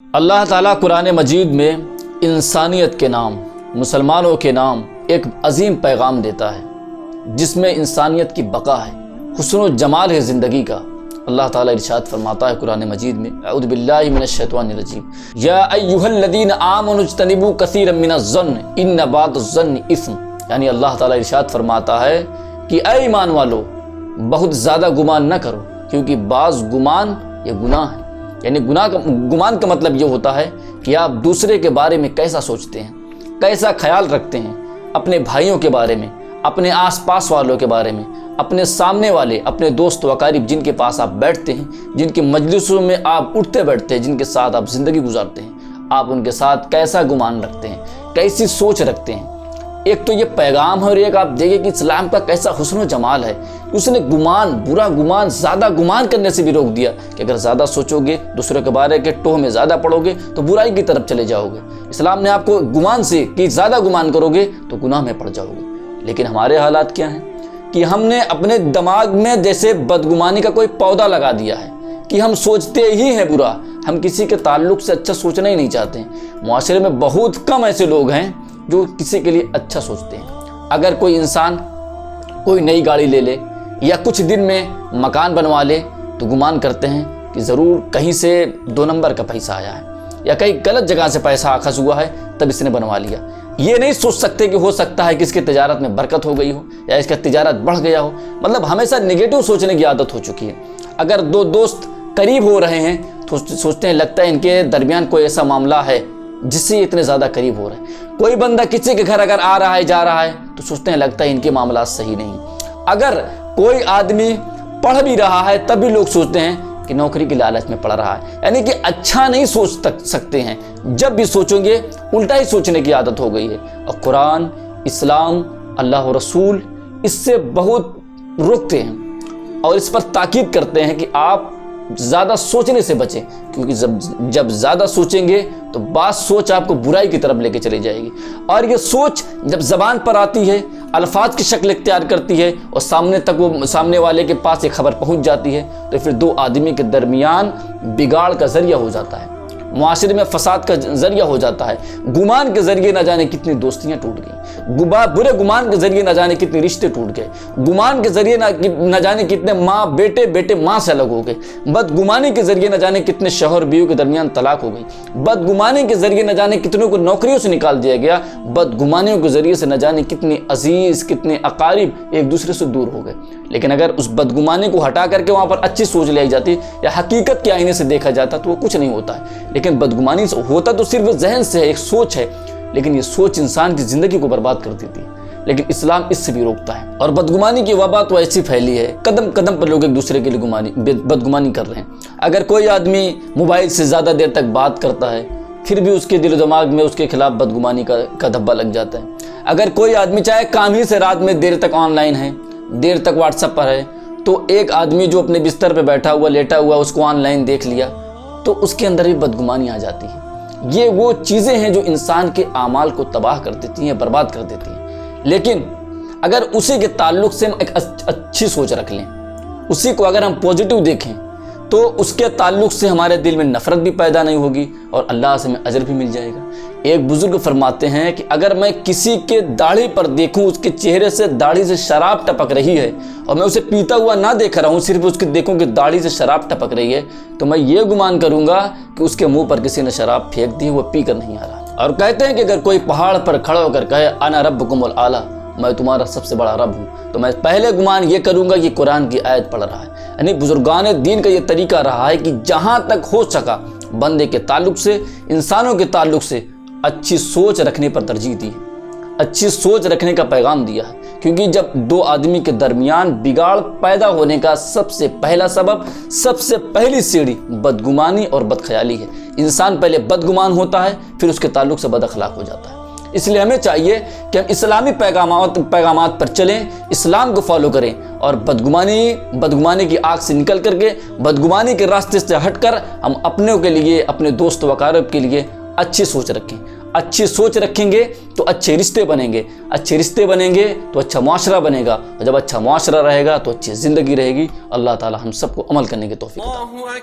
اللہ تعالیٰ قرآن مجید میں انسانیت کے نام، مسلمانوں کے نام ایک عظیم پیغام دیتا ہے جس میں انسانیت کی بقا ہے، حسن و جمال ہے زندگی کا۔ اللہ تعالیٰ ارشاد فرماتا ہے قرآن مجید میں، اعوذ باللہ من الشیطان الرجیم، یا ایھا الذین آمنوا اجتنبوا کثیرا من الظن ان بعض الظن اثم۔ یعنی اللہ تعالیٰ ارشاد فرماتا ہے کہ اے ایمان والو، بہت زیادہ گمان نہ کرو، کیونکہ بعض گمان یہ گناہ ہے۔ یعنی گمان کا مطلب یہ ہوتا ہے کہ آپ دوسرے کے بارے میں کیسا سوچتے ہیں، کیسا خیال رکھتے ہیں، اپنے بھائیوں کے بارے میں، اپنے آس پاس والوں کے بارے میں، اپنے سامنے والے، اپنے دوست و اقارب جن کے پاس آپ بیٹھتے ہیں، جن کی مجلسوں میں آپ اٹھتے بیٹھتے ہیں، جن کے ساتھ آپ زندگی گزارتے ہیں، آپ ان کے ساتھ کیسا گمان رکھتے ہیں، کیسی سوچ رکھتے ہیں۔ ایک تو یہ پیغام ہے، اور ایک آپ دیکھیں کہ اسلام کا کیسا حسن و جمال ہے۔ اس نے گمان، برا گمان، زیادہ گمان کرنے سے بھی روک دیا کہ اگر زیادہ سوچو گے، دوسروں کے بارے کے ٹوہ میں زیادہ پڑو گے تو برائی کی طرف چلے جاؤ گے۔ اسلام نے آپ کو گمان سے کہ زیادہ گمان کرو گے تو گناہ میں پڑ جاؤ گے۔ لیکن ہمارے حالات کیا ہیں کہ ہم نے اپنے دماغ میں جیسے بدگمانی کا کوئی پودا لگا دیا ہے کہ ہم سوچتے ہی ہیں برا، ہم کسی کے تعلق سے اچھا سوچنا ہی نہیں چاہتے ہیں۔ معاشرے میں بہت کم ایسے لوگ ہیں جو کسی کے لیے اچھا سوچتے ہیں۔ اگر کوئی انسان کوئی نئی گاڑی لے لے یا کچھ دن میں مکان بنوا لے تو گمان کرتے ہیں کہ ضرور کہیں سے 2 نمبر کا پیسہ آیا ہے یا کہیں غلط جگہ سے پیسہ اخذ ہوا ہے تب اس نے بنوا لیا۔ یہ نہیں سوچ سکتے کہ ہو سکتا ہے کہ اس کی تجارت میں برکت ہو گئی ہو یا اس کا تجارت بڑھ گیا ہو۔ مطلب ہمیشہ نگیٹو سوچنے کی عادت ہو چکی ہے۔ اگر 2 دوست قریب ہو رہے ہیں تو سوچتے ہیں لگتا ہے ان کے درمیان کوئی ایسا معاملہ ہے جس سے اتنے زیادہ قریب ہو رہے ہیں۔ کوئی بندہ کسی کے گھر اگر آ رہا ہے جا رہا ہے تو سوچتے ہیں لگتا ہے ان کے معاملات صحیح نہیں۔ اگر کوئی آدمی پڑھ بھی رہا ہے تب بھی لوگ سوچتے ہیں کہ نوکری کی لالچ میں پڑ رہا ہے۔ یعنی کہ اچھا نہیں سوچ سکتے ہیں، جب بھی سوچیں گے الٹا ہی سوچنے کی عادت ہو گئی ہے۔ اور قرآن، اسلام، اللہ و رسول اس سے بہت روکتے ہیں اور اس پر تاکید کرتے ہیں کہ آپ زیادہ سوچنے سے بچیں، کیونکہ جب زیادہ سوچیں گے تو بعض سوچ آپ کو برائی کی طرف لے کے چلی جائے گی، اور یہ سوچ جب زبان پر آتی ہے، الفاظ کی شکل اختیار کرتی ہے اور سامنے والے کے پاس یہ خبر پہنچ جاتی ہے تو پھر 2 آدمی کے درمیان بگاڑ کا ذریعہ ہو جاتا ہے، معاشرے میں فساد کا ذریعہ ہو جاتا ہے۔ گمان کے ذریعے نہ جانے کتنی دوستیاں ٹوٹ گئیں، برے گمان کے ذریعے نہ جانے کتنے رشتے ٹوٹ گئے، گمان کے ذریعے نہ جانے کتنے ماں بیٹے ماں سے الگ ہو گئے، بدگمانی کے ذریعے نہ جانے کتنے شوہر بیوی کے درمیان طلاق ہو گئی، بدگمانی کے ذریعے نہ جانے کتنوں کو نوکریوں سے نکال دیا گیا، بدگمانیوں کے ذریعے سے نہ جانے کتنے عزیز، کتنے اقارب ایک دوسرے سے دور ہو گئے۔ لیکن اگر اس بدگمانی کو ہٹا کر کے وہاں پر اچھی سوچ لائی جاتی یا حقیقت کے آئینے سے دیکھا جاتا تو وہ کچھ نہیں ہوتا ہے۔ لیکن بدگمانی سے ہوتا تو صرف ذہن سے ہے، ایک سوچ ہے، لیکن یہ سوچ انسان کی زندگی کو برباد کر دیتی ہے۔ لیکن اسلام اس سے بھی روکتا ہے، اور بدگمانی کی وبا تو ایسی پھیلی ہے، قدم قدم پر لوگ ایک دوسرے کے لیے بدگمانی کر رہے ہیں۔ اگر کوئی آدمی موبائل سے زیادہ دیر تک بات کرتا ہے پھر بھی اس کے دل و دماغ میں اس کے خلاف بدگمانی کا دھبا لگ جاتا ہے۔ اگر کوئی آدمی چاہے کام ہی سے رات میں دیر تک آن لائن ہے، دیر تک واٹس ایپ پر ہے، تو ایک آدمی جو اپنے بستر پہ بیٹھا ہوا لیٹا ہوا اس کو آن لائن دیکھ لیا تو اس کے اندر بھی بدگمانی آ جاتی ہے۔ یہ وہ چیزیں ہیں جو انسان کے اعمال کو تباہ کر دیتی ہیں، برباد کر دیتی ہیں۔ لیکن اگر اسی کے تعلق سے ہم ایک اچھی سوچ رکھ لیں، اسی کو اگر ہم پوزیٹو دیکھیں تو اس کے تعلق سے ہمارے دل میں نفرت بھی پیدا نہیں ہوگی اور اللہ سے ہمیں اجر بھی مل جائے گا۔ ایک بزرگ فرماتے ہیں کہ اگر میں کسی کے داڑھی پر دیکھوں، اس کے چہرے سے داڑھی سے شراب ٹپک رہی ہے اور میں اسے پیتا ہوا نہ دیکھ رہا ہوں، صرف اس کے دیکھوں کہ داڑھی سے شراب ٹپک رہی ہے، تو میں یہ گمان کروں گا کہ اس کے منہ پر کسی نے شراب پھینک دی، وہ پی کر نہیں آ رہا۔ اور کہتے ہیں کہ اگر کوئی پہاڑ پر کھڑا ہو کر کہے انا ربکم الاعلی، میں تمہارا سب سے بڑا رب ہوں، تو میں پہلے گمان یہ کروں گا کہ قرآن کی آیت پڑھ رہا ہے۔ یعنی بزرگان دین کا یہ طریقہ رہا ہے کہ جہاں تک ہو سکا بندے کے تعلق سے، انسانوں کے تعلق سے اچھی سوچ رکھنے پر ترجیح دی، اچھی سوچ رکھنے کا پیغام دیا ہے۔ کیونکہ جب 2 آدمی کے درمیان بگاڑ پیدا ہونے کا سب سے پہلا سبب، سب سے پہلی سیڑھی بدگمانی اور بدخیالی ہے۔ انسان پہلے بدگمان ہوتا ہے پھر اس کے تعلق سے بد اخلاق ہو جاتا ہے۔ اس لیے ہمیں چاہیے کہ ہم اسلامی پیغامات پر چلیں، اسلام کو فالو کریں، اور بدگمانی کی آگ سے نکل کر کے، بدگمانی کے راستے سے ہٹ کر ہم اپنوں کے لیے، اپنے دوست و اقارب کے لیے اچھی سوچ رکھیں۔ اچھی سوچ رکھیں گے تو اچھے رشتے بنیں گے، اچھے رشتے بنیں گے تو اچھا معاشرہ بنے گا، اور جب اچھا معاشرہ رہے گا تو اچھی زندگی رہے گی۔ اللہ تعالی ہم سب کو عمل کرنے کی توفیق عطا فرمائے۔